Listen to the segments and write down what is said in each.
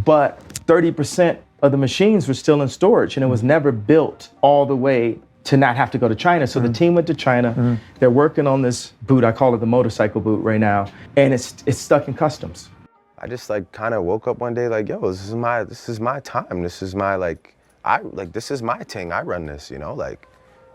but 30% of the machines were still in storage, and it was never built all the way to not have to go to China. So the team went to China. They're working on this boot. I call it the motorcycle boot right now, and it's stuck in customs. I just like kind of woke up one day like, yo, this is my time. This is my this is my thing. I run this, you know, like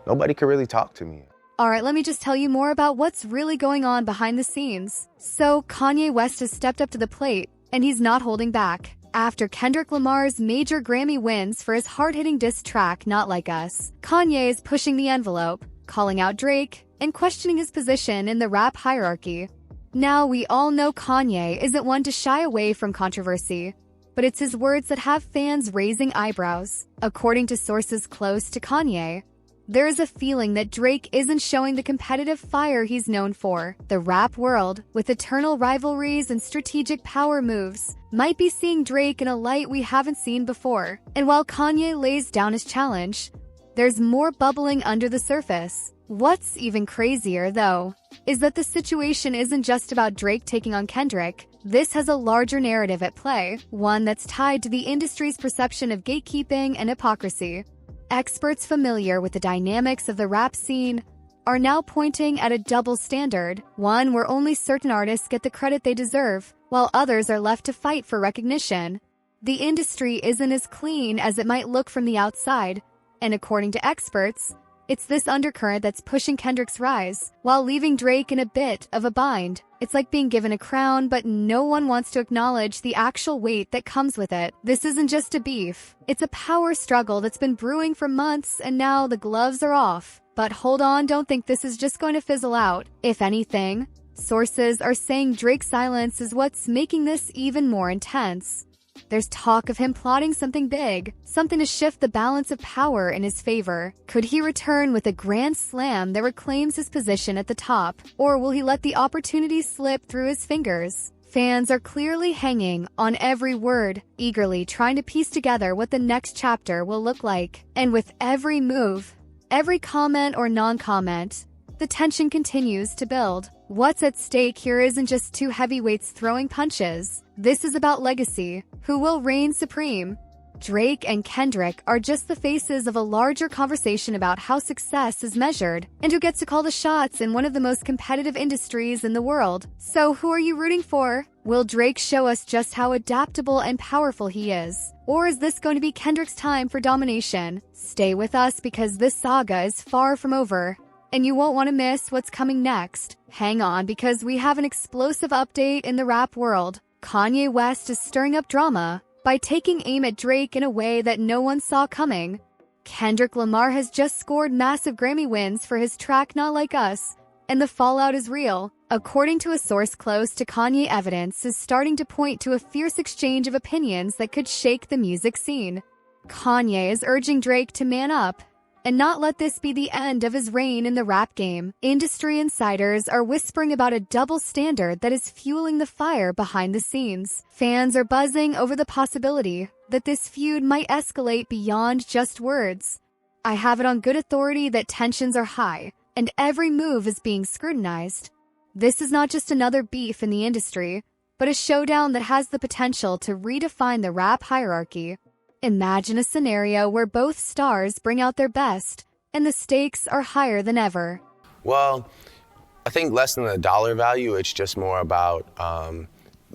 nobody could really talk to me. All right, let me just tell you more about what's really going on behind the scenes. So Kanye West has stepped up to the plate, and he's not holding back. After Kendrick Lamar's major Grammy wins for his hard-hitting diss track, Not Like Us, Kanye is pushing the envelope, calling out Drake, and questioning his position in the rap hierarchy. Now, we all know Kanye isn't one to shy away from controversy, but it's his words that have fans raising eyebrows. According to sources close to Kanye, there is a feeling that Drake isn't showing the competitive fire he's known for. The rap world, with eternal rivalries and strategic power moves, might be seeing Drake in a light we haven't seen before. And while Kanye lays down his challenge, there's more bubbling under the surface. What's even crazier, though, is that the situation isn't just about Drake taking on Kendrick. This has a larger narrative at play, one that's tied to the industry's perception of gatekeeping and hypocrisy. Experts familiar with the dynamics of the rap scene are now pointing at a double standard, one where only certain artists get the credit they deserve, while others are left to fight for recognition. The industry isn't as clean as it might look from the outside, and according to experts, it's this undercurrent that's pushing Kendrick's rise, while leaving Drake in a bit of a bind. It's like being given a crown, but no one wants to acknowledge the actual weight that comes with it. This isn't just a beef. It's a power struggle that's been brewing for months, and now the gloves are off. But hold on, don't think this is just going to fizzle out. If anything, sources are saying Drake's silence is what's making this even more intense. There's talk of him plotting something big, something to shift the balance of power in his favor. Could he return with a grand slam that reclaims his position at the top, or will he let the opportunity slip through his fingers? Fans are clearly hanging on every word, eagerly trying to piece together what the next chapter will look like. And with every move, every comment or non-comment, the tension continues to build. What's at stake here isn't just two heavyweights throwing punches. This is about legacy. Who will reign supreme? Drake and Kendrick are just the faces of a larger conversation about how success is measured and who gets to call the shots in one of the most competitive industries in the world. So who are you rooting for? Will Drake show us just how adaptable and powerful he is? Or is this going to be Kendrick's time for domination? Stay with us because this saga is far from over, and you won't want to miss what's coming next. Hang on because we have an explosive update in the rap world. Kanye West is stirring up drama by taking aim at Drake in a way that no one saw coming. Kendrick Lamar has just scored massive Grammy wins for his track Not Like Us, and the fallout is real. According to a source close to Kanye, evidence is starting to point to a fierce exchange of opinions that could shake the music scene. Kanye is urging Drake to man up and not let this be the end of his reign in the rap game. Industry insiders are whispering about a double standard that is fueling the fire behind the scenes. Fans are buzzing over the possibility that this feud might escalate beyond just words. I have it on good authority that tensions are high, and every move is being scrutinized. This is not just another beef in the industry, but a showdown that has the potential to redefine the rap hierarchy. Imagine a scenario where both stars bring out their best, and the stakes are higher than ever. Well, I think less than the dollar value, it's just more about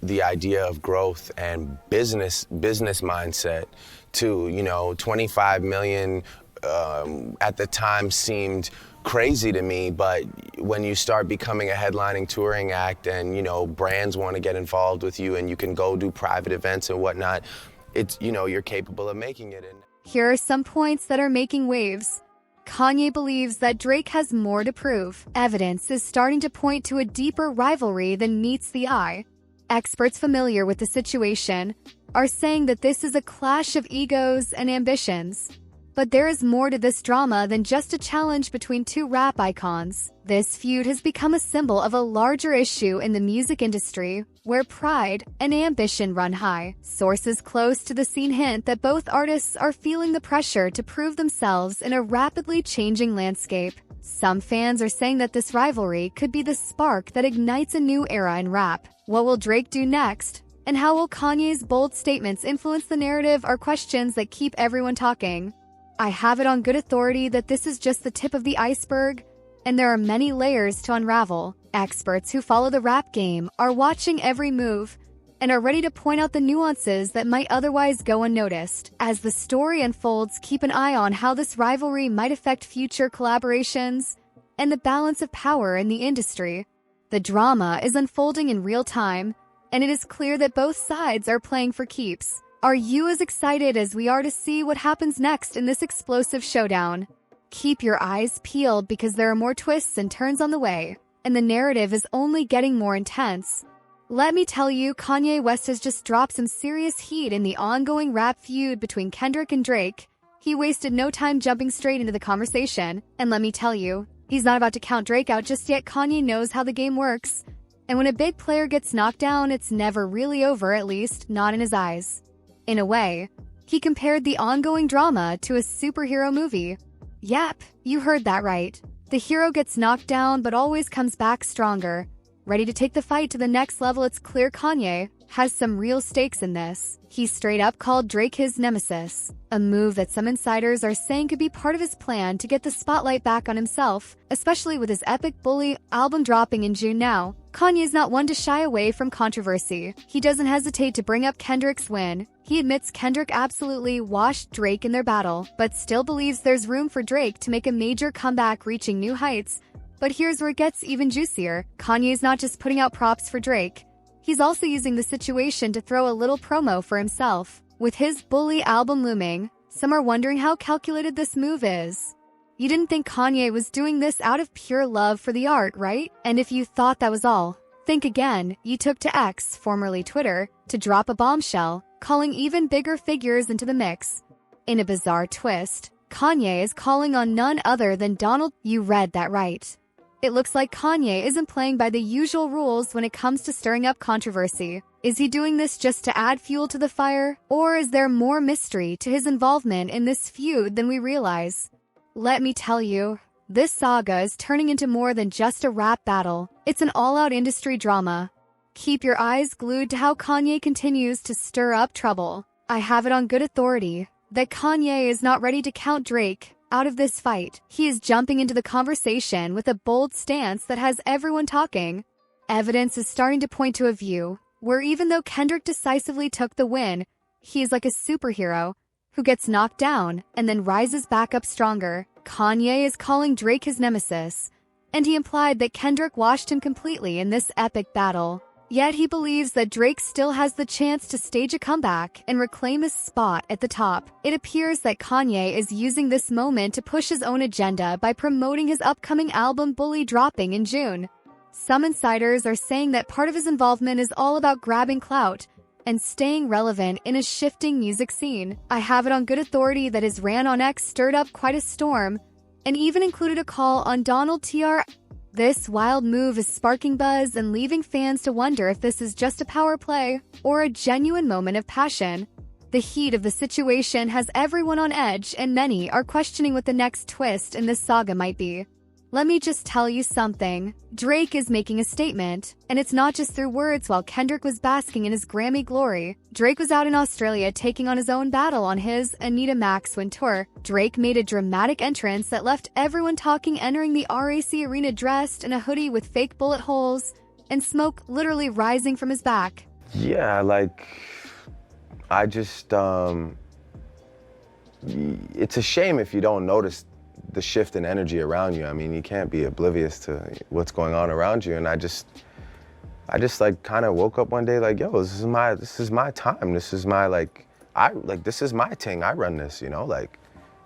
the idea of growth and business mindset too. You know, 25 million at the time seemed crazy to me, but when you start becoming a headlining touring act and, you know, brands want to get involved with you and you can go do private events and whatnot, it's, you know, you're capable of making it. Here are some points that are making waves. Kanye believes that Drake has more to prove. Evidence is starting to point to a deeper rivalry than meets the eye. Experts familiar with the situation are saying that this is a clash of egos and ambitions. But there is more to this drama than just a challenge between two rap icons. This feud has become a symbol of a larger issue in the music industry, where pride and ambition run high. Sources close to the scene hint that both artists are feeling the pressure to prove themselves in a rapidly changing landscape. Some fans are saying that this rivalry could be the spark that ignites a new era in rap. What will Drake do next? And how will Kanye's bold statements influence the narrative are questions that keep everyone talking. I have it on good authority that this is just the tip of the iceberg, and there are many layers to unravel. Experts who follow the rap game are watching every move and are ready to point out the nuances that might otherwise go unnoticed. As the story unfolds, keep an eye on how this rivalry might affect future collaborations and the balance of power in the industry. The drama is unfolding in real time, and it is clear that both sides are playing for keeps. Are you as excited as we are to see what happens next in this explosive showdown? Keep your eyes peeled because there are more twists and turns on the way, and the narrative is only getting more intense. Let me tell you, Kanye West has just dropped some serious heat in the ongoing rap feud between Kendrick and Drake. He wasted no time jumping straight into the conversation, and let me tell you, he's not about to count Drake out just yet. Kanye knows how the game works, and when a big player gets knocked down, it's never really over, at least not in his eyes. In a way, he compared the ongoing drama to a superhero movie. Yep, you heard that right. The hero gets knocked down but always comes back stronger, ready to take the fight to the next level. It's clear Kanye has some real stakes in this. He straight up called Drake his nemesis, a move that some insiders are saying could be part of his plan to get the spotlight back on himself, especially with his epic Bully album dropping in June now. Kanye's not one to shy away from controversy. He doesn't hesitate to bring up Kendrick's win. He admits Kendrick absolutely washed Drake in their battle, but still believes there's room for Drake to make a major comeback, reaching new heights. But here's where it gets even juicier. Kanye's not just putting out props for Drake. He's also using the situation to throw a little promo for himself. With his Bully album looming, some are wondering how calculated this move is. You didn't think Kanye was doing this out of pure love for the art, right? And if you thought that was all, think again. You took to X, formerly Twitter, to drop a bombshell, calling even bigger figures into the mix. In a bizarre twist, Kanye is calling on none other than Donald. You read that right. It looks like Kanye isn't playing by the usual rules when it comes to stirring up controversy. Is he doing this just to add fuel to the fire? Or is there more mystery to his involvement in this feud than we realize? Let me tell you, this saga is turning into more than just a rap battle. It's an all-out industry drama. Keep your eyes glued to how Kanye continues to stir up trouble. I have it on good authority that Kanye is not ready to count Drake out of this fight. He is jumping into the conversation with a bold stance that has everyone talking. Evidence is starting to point to a view where even though Kendrick decisively took the win, he is like a superhero who gets knocked down and then rises back up stronger. Kanye is calling Drake his nemesis, and he implied that Kendrick washed him completely in this epic battle. Yet he believes that Drake still has the chance to stage a comeback and reclaim his spot at the top. It appears that Kanye is using this moment to push his own agenda by promoting his upcoming album Bully dropping in June. Some insiders are saying that part of his involvement is all about grabbing clout and staying relevant in a shifting music scene. I have it on good authority that his rant on X stirred up quite a storm and even included a call on Donald Tr. This wild move is sparking buzz and leaving fans to wonder if this is just a power play or a genuine moment of passion. The heat of the situation has everyone on edge, and many are questioning what the next twist in this saga might be. Let me just tell you something. Drake is making a statement, and it's not just through words. While Kendrick was basking in his Grammy glory, Drake was out in Australia taking on his own battle on his Anita Maxwin tour. Drake made a dramatic entrance that left everyone talking, entering the RAC Arena dressed in a hoodie with fake bullet holes and smoke literally rising from his back. Yeah, I just, it's a shame if you don't notice the shift in energy around you. I mean, you can't be oblivious to what's going on around you. And I just kind of woke up one day like, yo, this is my time. This is my, this is my thing. I run this,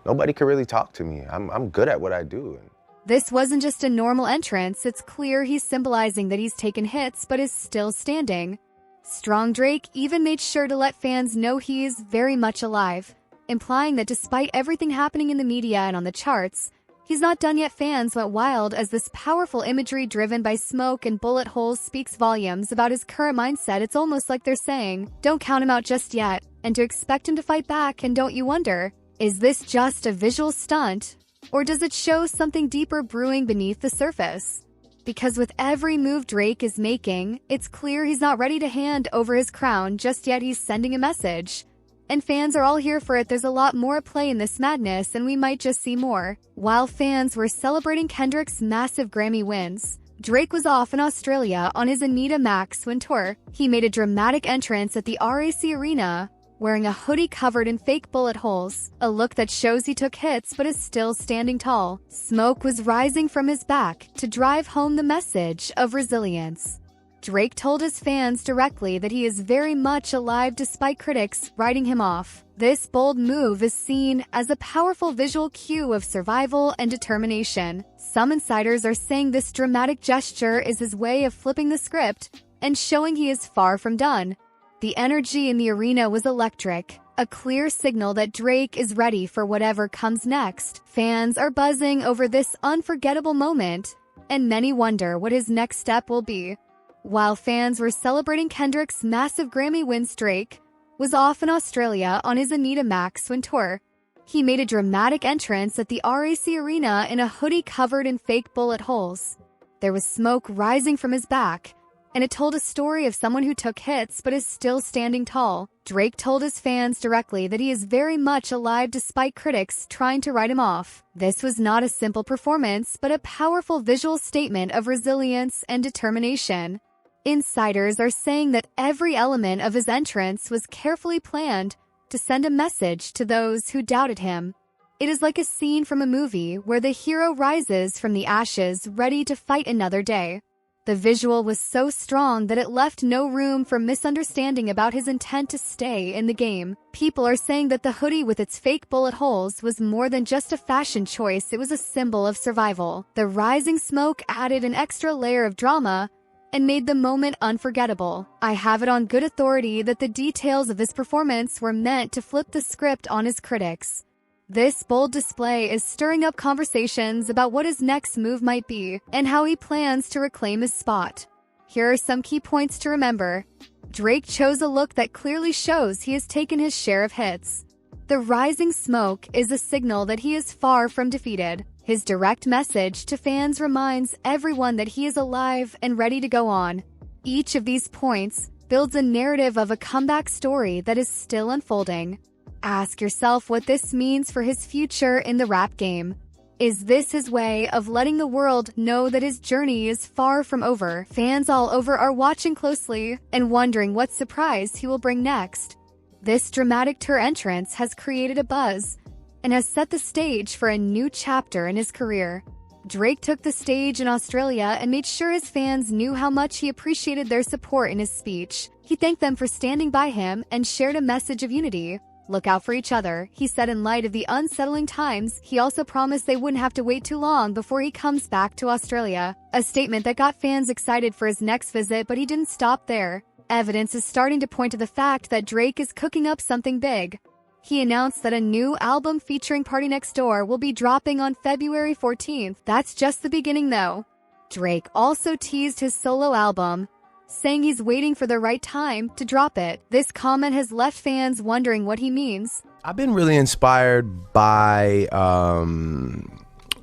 nobody can really talk to me. I'm good at what I do. This wasn't just a normal entrance. It's clear he's symbolizing that he's taken hits but is still standing. Strong Drake even made sure to let fans know he's very much alive, implying that despite everything happening in the media and on the charts, he's not done yet. Fans went wild as this powerful imagery driven by smoke and bullet holes speaks volumes about his current mindset. It's almost like they're saying, don't count him out just yet, and to expect him to fight back. And don't you wonder, is this just a visual stunt, or does it show something deeper brewing beneath the surface? because with every move Drake is making, it's clear he's not ready to hand over his crown just yet. He's sending a message. And fans are all here for it. There's a lot more at play in this madness, and we might just see more. While fans were celebrating Kendrick's massive Grammy wins, Drake was off in Australia on his Anita Max Win tour. He made a dramatic entrance at the RAC Arena, wearing a hoodie covered in fake bullet holes, a look that shows he took hits but is still standing tall. Smoke was rising from his back to drive home the message of resilience. Drake told his fans directly that he is very much alive despite critics writing him off. This bold move is seen as a powerful visual cue of survival and determination. Some insiders are saying this dramatic gesture is his way of flipping the script and showing he is far from done. The energy in the arena was electric, a clear signal that Drake is ready for whatever comes next. Fans are buzzing over this unforgettable moment, and many wonder what his next step will be. While fans were celebrating Kendrick's massive Grammy wins, Drake was off in Australia on his Anita Max Win tour. He made a dramatic entrance at the RAC Arena in a hoodie covered in fake bullet holes. There was smoke rising from his back, and it told a story of someone who took hits but is still standing tall. Drake told his fans directly that he is very much alive despite critics trying to write him off. This was not a simple performance, but a powerful visual statement of resilience and determination. Insiders are saying that every element of his entrance was carefully planned to send a message to those who doubted him. It is like a scene from a movie where the hero rises from the ashes ready to fight another day. The visual was so strong that it left no room for misunderstanding about his intent to stay in the game. People are saying that the hoodie with its fake bullet holes was more than just a fashion choice, it was a symbol of survival. The rising smoke added an extra layer of drama and made the moment unforgettable. I have it on good authority that the details of this performance were meant to flip the script on his critics. This bold display is stirring up conversations about what his next move might be and how he plans to reclaim his spot. Here are some key points to remember. Drake chose a look that clearly shows he has taken his share of hits. The rising smoke is a signal that he is far from defeated. His direct message to fans reminds everyone that he is alive and ready to go on. Each of these points builds a narrative of a comeback story that is still unfolding. Ask yourself what this means for his future in the rap game. Is this his way of letting the world know that his journey is far from over? Fans all over are watching closely and wondering what surprise he will bring next. This dramatic tour entrance has created a buzz and has set the stage for a new chapter in his career. Drake took the stage in Australia and made sure his fans knew how much he appreciated their support in his speech. He thanked them for standing by him and shared a message of unity. Look out for each other, he said. In light of the unsettling times, he also promised they wouldn't have to wait too long before he comes back to Australia. A statement that got fans excited for his next visit, but he didn't stop there. Evidence is starting to point to the fact that Drake is cooking up something big. He announced that a new album featuring Party Next Door will be dropping on February 14th. That's just the beginning though. Drake also teased his solo album, saying he's waiting for the right time to drop it. This comment has left fans wondering what he means. I've been really inspired by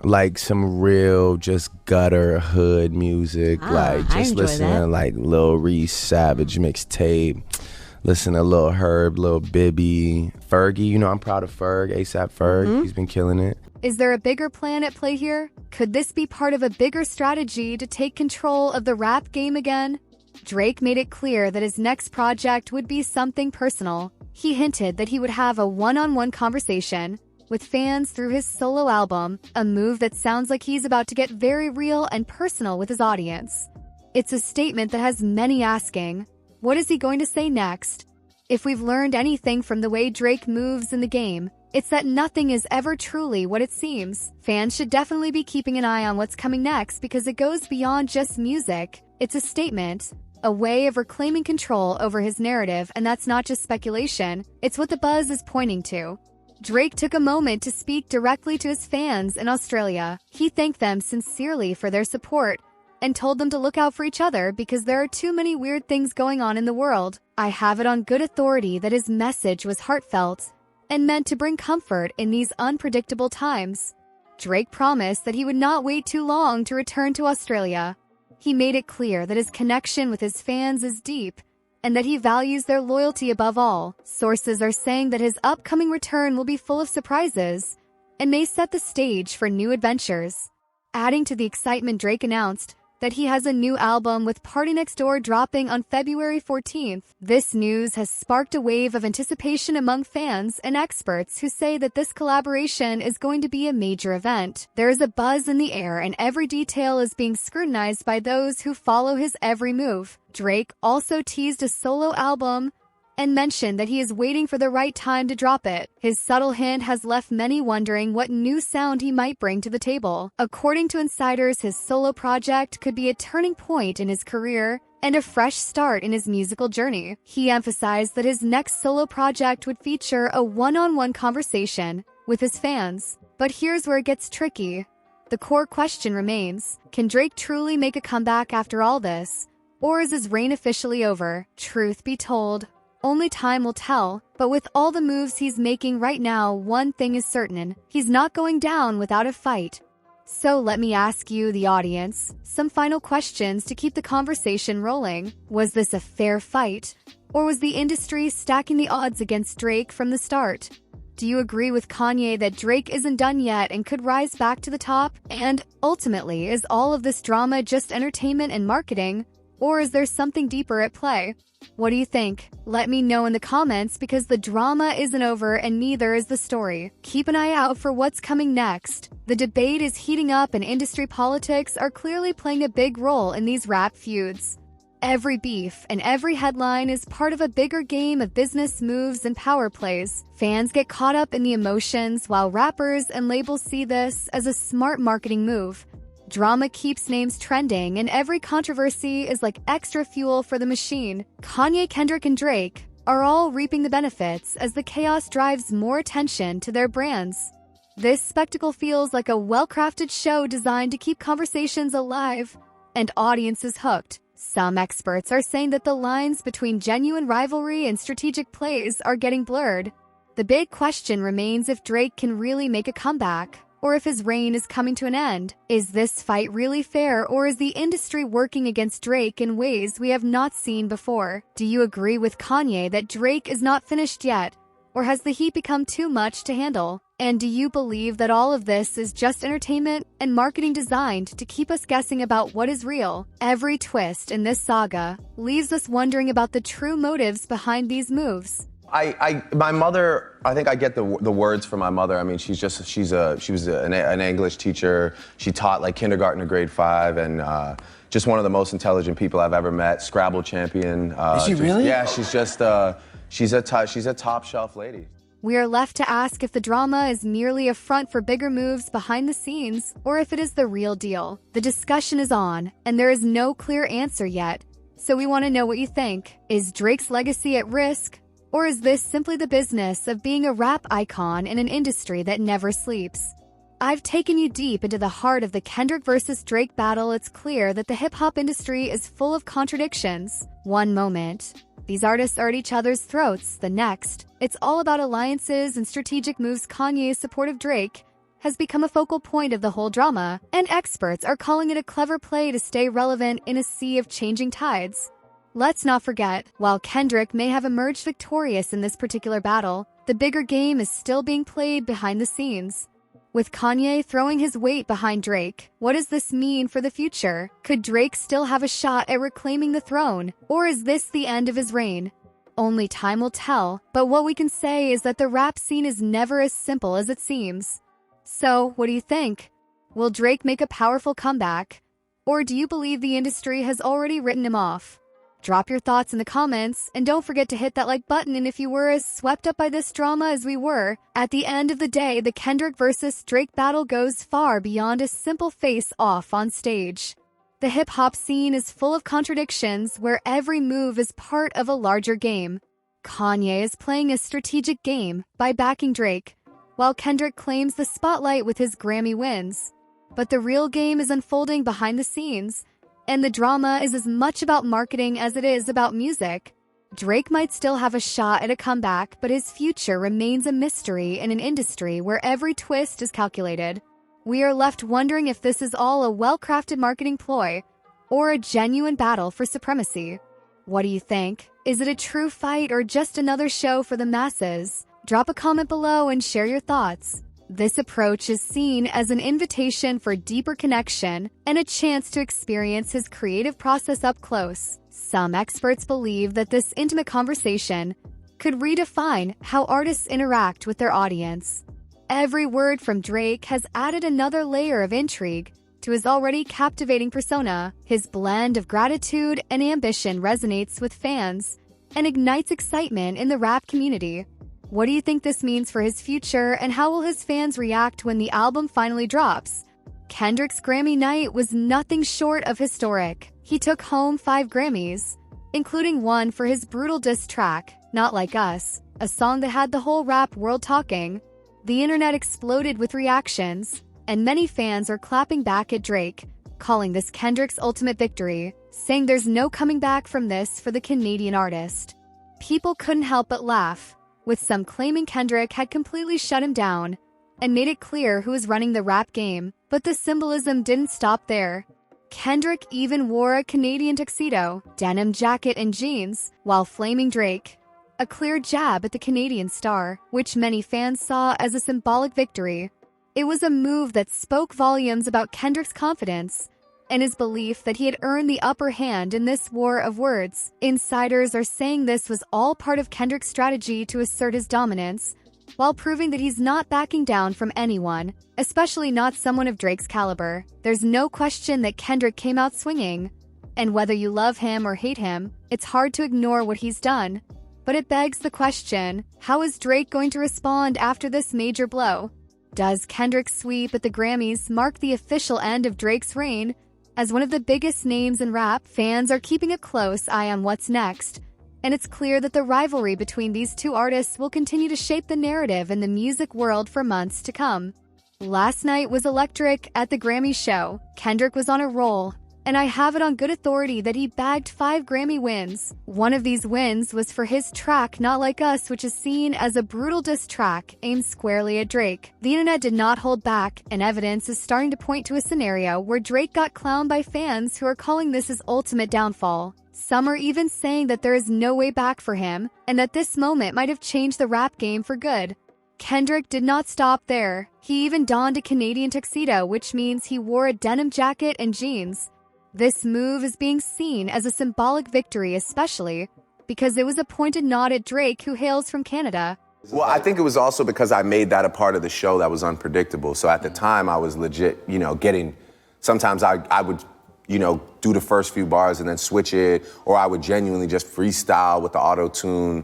like some real just gutter hood music, like just listening to like Lil Reese Savage mixtape. Listen to Lil Herb, Lil Bibby, Fergie. You know, I'm proud of Ferg, ASAP Ferg. He's been killing it. Is there a bigger plan at play here? Could this be part of a bigger strategy to take control of the rap game again? Drake made it clear that his next project would be something personal. He hinted that he would have a one-on-one conversation with fans through his solo album, a move that sounds like he's about to get very real and personal with his audience. It's a statement that has many asking, what is he going to say next? If we've learned anything from the way Drake moves in the game, it's that nothing is ever truly what it seems. Fans should definitely be keeping an eye on what's coming next because it goes beyond just music. It's a statement, a way of reclaiming control over his narrative, and that's not just speculation, it's what the buzz is pointing to. Drake took a moment to speak directly to his fans in Australia. He thanked them sincerely for their support and told them to look out for each other because there are too many weird things going on in the world. I have it on good authority that his message was heartfelt and meant to bring comfort in these unpredictable times. Drake promised that he would not wait too long to return to Australia. He made it clear that his connection with his fans is deep and that he values their loyalty above all. Sources are saying that his upcoming return will be full of surprises and may set the stage for new adventures. Adding to the excitement, Drake announced that he has a new album with Party Next Door dropping on February 14th. This news has sparked a wave of anticipation among fans and experts who say that this collaboration is going to be a major event. There is a buzz in the air and every detail is being scrutinized by those who follow his every move. Drake also teased a solo album and mentioned that he is waiting for the right time to drop it. His subtle hint has left many wondering what new sound he might bring to the table. According to insiders, his solo project could be a turning point in his career and a fresh start in his musical journey. He emphasized that his next solo project would feature a one-on-one conversation with his fans. But here's where it gets tricky. The core question remains, can Drake truly make a comeback after all this? Or is his reign officially over? Truth be told, only time will tell, but with all the moves he's making right now, one thing is certain, he's not going down without a fight. So let me ask you, the audience, some final questions to keep the conversation rolling. Was this a fair fight? Or was the industry stacking the odds against Drake from the start? Do you agree with Kanye that Drake isn't done yet and could rise back to the top? And ultimately, is all of this drama just entertainment and marketing? Or is there something deeper at play? What do you think? Let me know in the comments because the drama isn't over and neither is the story. Keep an eye out for what's coming next. The debate is heating up and industry politics are clearly playing a big role in these rap feuds. Every beef and every headline is part of a bigger game of business moves and power plays. Fans get caught up in the emotions while rappers and labels see this as a smart marketing move. Drama keeps names trending, and every controversy is like extra fuel for the machine. Kanye, Kendrick, and Drake are all reaping the benefits as the chaos drives more attention to their brands. This spectacle feels like a well-crafted show designed to keep conversations alive and audiences hooked. Some experts are saying that the lines between genuine rivalry and strategic plays are getting blurred. The big question remains if Drake can really make a comeback, or if his reign is coming to an end. Is this fight really fair, or is the industry working against Drake in ways we have not seen before? Do you agree with Kanye that Drake is not finished yet, or has the heat become too much to handle? And do you believe that all of this is just entertainment and marketing designed to keep us guessing about what is real? Every twist in this saga leaves us wondering about the true motives behind these moves. My mother, I think I get the words from my mother. I mean, she was an English teacher. She taught like kindergarten to grade 5, and just one of the most intelligent people I've ever met. Scrabble champion. Is she really? Yeah, she's a top shelf lady. We are left to ask if the drama is merely a front for bigger moves behind the scenes, or if it is the real deal. The discussion is on, and there is no clear answer yet. So we want to know what you think. Is Drake's legacy at risk? Or is this simply the business of being a rap icon in an industry that never sleeps? I've taken you deep into the heart of the Kendrick versus Drake battle. It's clear that the hip-hop industry is full of contradictions. One moment, these artists are at each other's throats. The next, it's all about alliances and strategic moves. Kanye's support of Drake has become a focal point of the whole drama, and experts are calling it a clever play to stay relevant in a sea of changing tides. Let's not forget, while Kendrick may have emerged victorious in this particular battle, the bigger game is still being played behind the scenes. With Kanye throwing his weight behind Drake, what does this mean for the future? Could Drake still have a shot at reclaiming the throne, or is this the end of his reign? Only time will tell, but what we can say is that the rap scene is never as simple as it seems. So, what do you think? Will Drake make a powerful comeback? Or do you believe the industry has already written him off? Drop your thoughts in the comments, and don't forget to hit that like button. And if you were as swept up by this drama as we were, at the end of the day, the Kendrick versus Drake battle goes far beyond a simple face-off on stage. The hip-hop scene is full of contradictions where every move is part of a larger game. Kanye is playing a strategic game by backing Drake, while Kendrick claims the spotlight with his Grammy wins. But the real game is unfolding behind the scenes, and the drama is as much about marketing as it is about music. Drake might still have a shot at a comeback, but his future remains a mystery in an industry where every twist is calculated. We are left wondering if this is all a well-crafted marketing ploy, or a genuine battle for supremacy? What do you think? Is it a true fight or just another show for the masses? Drop a comment below and share your thoughts. This approach is seen as an invitation for deeper connection and a chance to experience his creative process up close. Some experts believe that this intimate conversation could redefine how artists interact with their audience. Every word from Drake has added another layer of intrigue to his already captivating persona. His blend of gratitude and ambition resonates with fans and ignites excitement in the rap community. What do you think this means for his future, and how will his fans react when the album finally drops? Kendrick's Grammy night was nothing short of historic. He took home 5 Grammys, including one for his brutal diss track, Not Like Us, a song that had the whole rap world talking. The internet exploded with reactions, and many fans are clapping back at Drake, calling this Kendrick's ultimate victory, saying there's no coming back from this for the Canadian artist. People couldn't help but laugh, with some claiming Kendrick had completely shut him down and made it clear who was running the rap game. But the symbolism didn't stop there. Kendrick even wore a Canadian tuxedo, denim jacket and jeans, while flaming Drake, a clear jab at the Canadian star, which many fans saw as a symbolic victory. It was a move that spoke volumes about Kendrick's confidence and his belief that he had earned the upper hand in this war of words. Insiders are saying this was all part of Kendrick's strategy to assert his dominance, while proving that he's not backing down from anyone, especially not someone of Drake's caliber. There's no question that Kendrick came out swinging, and whether you love him or hate him, it's hard to ignore what he's done. But it begs the question, how is Drake going to respond after this major blow? Does Kendrick's sweep at the Grammys mark the official end of Drake's reign as one of the biggest names in rap? Fans are keeping a close eye on what's next, and it's clear that the rivalry between these two artists will continue to shape the narrative in the music world for months to come. Last night was electric at the Grammy show. Kendrick was on a roll, and I have it on good authority that he bagged 5 Grammy wins. One of these wins was for his track Not Like Us, which is seen as a brutal diss track aimed squarely at Drake. The internet did not hold back, and evidence is starting to point to a scenario where Drake got clowned by fans who are calling this his ultimate downfall. Some are even saying that there is no way back for him, and that this moment might have changed the rap game for good. Kendrick did not stop there. He even donned a Canadian tuxedo, which means he wore a denim jacket and jeans. This move is being seen as a symbolic victory, especially because it was a pointed nod at Drake, who hails from Canada. Well, I think it was also because I made that a part of the show that was unpredictable. So at the time, I was legit, sometimes I would, do the first few bars and then switch it, or I would genuinely just freestyle with the auto-tune,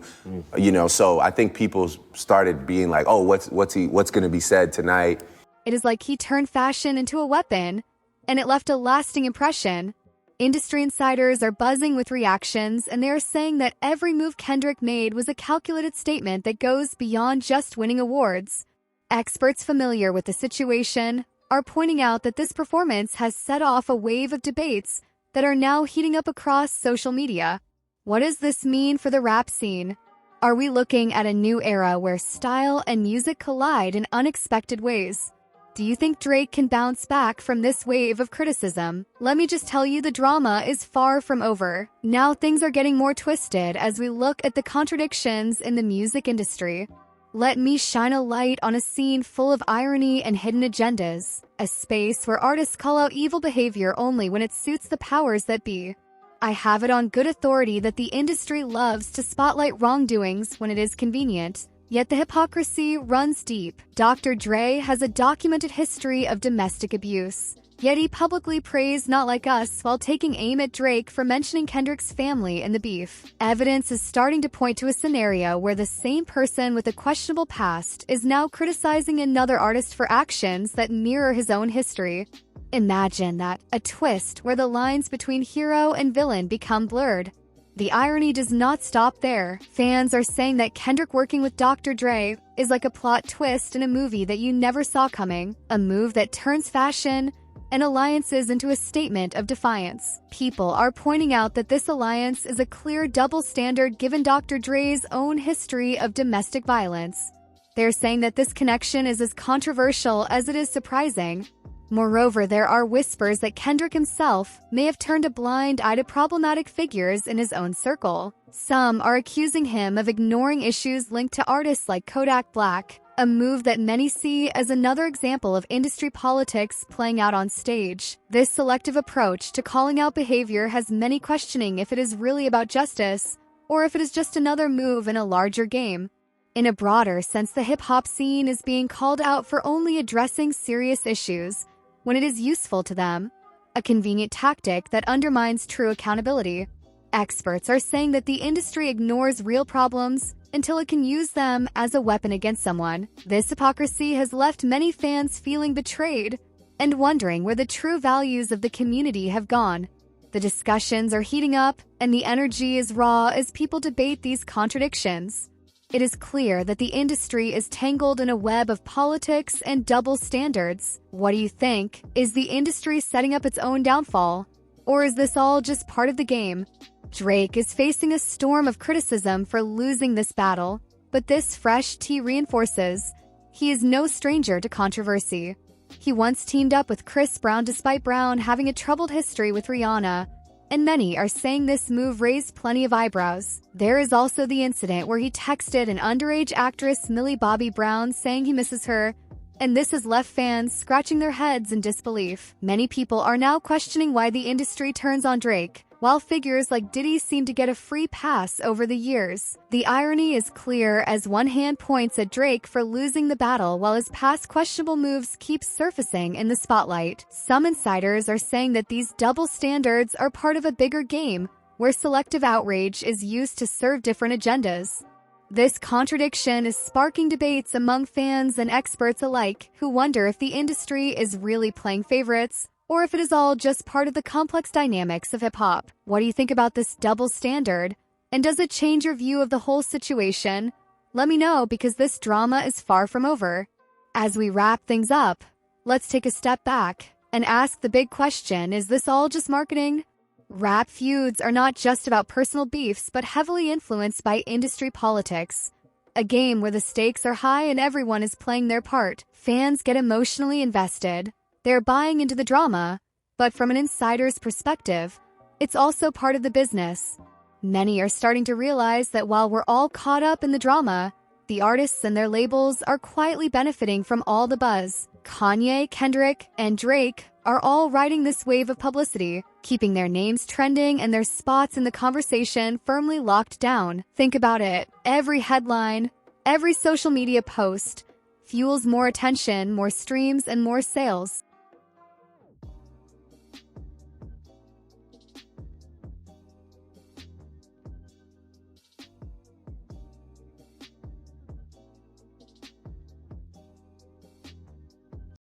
So I think people started being like, oh, what's going to be said tonight? It is like he turned fashion into a weapon, and it left a lasting impression. Industry insiders are buzzing with reactions, and they are saying that every move Kendrick made was a calculated statement that goes beyond just winning awards. Experts familiar with the situation are pointing out that this performance has set off a wave of debates that are now heating up across social media. What does this mean for the rap scene? Are we looking at a new era where style and music collide in unexpected ways? Do you think Drake can bounce back from this wave of criticism? Let me just tell you, the drama is far from over. Now things are getting more twisted as we look at the contradictions in the music industry. Let me shine a light on a scene full of irony and hidden agendas, a space where artists call out evil behavior only when it suits the powers that be. I have it on good authority that the industry loves to spotlight wrongdoings when it is convenient. Yet the hypocrisy runs deep. Dr. Dre has a documented history of domestic abuse. Yet he publicly praised Not Like Us while taking aim at Drake for mentioning Kendrick's family in the beef. Evidence is starting to point to a scenario where the same person with a questionable past is now criticizing another artist for actions that mirror his own history. Imagine that, a twist where the lines between hero and villain become blurred. The irony does not stop there. Fans are saying that Kendrick working with Dr. Dre is like a plot twist in a movie that you never saw coming, a move that turns fashion and alliances into a statement of defiance. People are pointing out that this alliance is a clear double standard given Dr. Dre's own history of domestic violence. They're saying that this connection is as controversial as it is surprising. Moreover, there are whispers that Kendrick himself may have turned a blind eye to problematic figures in his own circle. Some are accusing him of ignoring issues linked to artists like Kodak Black, a move that many see as another example of industry politics playing out on stage. This selective approach to calling out behavior has many questioning if it is really about justice or if it is just another move in a larger game. In a broader sense, the hip-hop scene is being called out for only addressing serious issues when it is useful to them, a convenient tactic that undermines true accountability. Experts are saying that the industry ignores real problems until it can use them as a weapon against someone. This hypocrisy has left many fans feeling betrayed and wondering where the true values of the community have gone. The discussions are heating up, and the energy is raw as people debate these contradictions. It is clear that the industry is tangled in a web of politics and double standards. What do you think? Is the industry setting up its own downfall? Or is this all just part of the game? Drake is facing a storm of criticism for losing this battle, but this fresh tea reinforces he is no stranger to controversy. He once teamed up with Chris Brown despite Brown having a troubled history with Rihanna, and many are saying this move raised plenty of eyebrows. There is also the incident where he texted an underage actress Millie Bobby Brown saying he misses her, and this has left fans scratching their heads in disbelief. Many people are now questioning why the industry turns on Drake, while figures like Diddy seem to get a free pass over the years. The irony is clear as one hand points at Drake for losing the battle while his past questionable moves keep surfacing in the spotlight. Some insiders are saying that these double standards are part of a bigger game where selective outrage is used to serve different agendas. This contradiction is sparking debates among fans and experts alike who wonder if the industry is really playing favorites or if it is all just part of the complex dynamics of hip-hop. What do you think about this double standard? And does it change your view of the whole situation? Let me know, because this drama is far from over. As we wrap things up, let's take a step back and ask the big question: is this all just marketing? Rap feuds are not just about personal beefs, but heavily influenced by industry politics. A game where the stakes are high and everyone is playing their part. Fans get emotionally invested. They're buying into the drama, but from an insider's perspective, it's also part of the business. Many are starting to realize that while we're all caught up in the drama, the artists and their labels are quietly benefiting from all the buzz. Kanye, Kendrick, and Drake are all riding this wave of publicity, keeping their names trending and their spots in the conversation firmly locked down. Think about it. Every headline, every social media post fuels more attention, more streams, and more sales.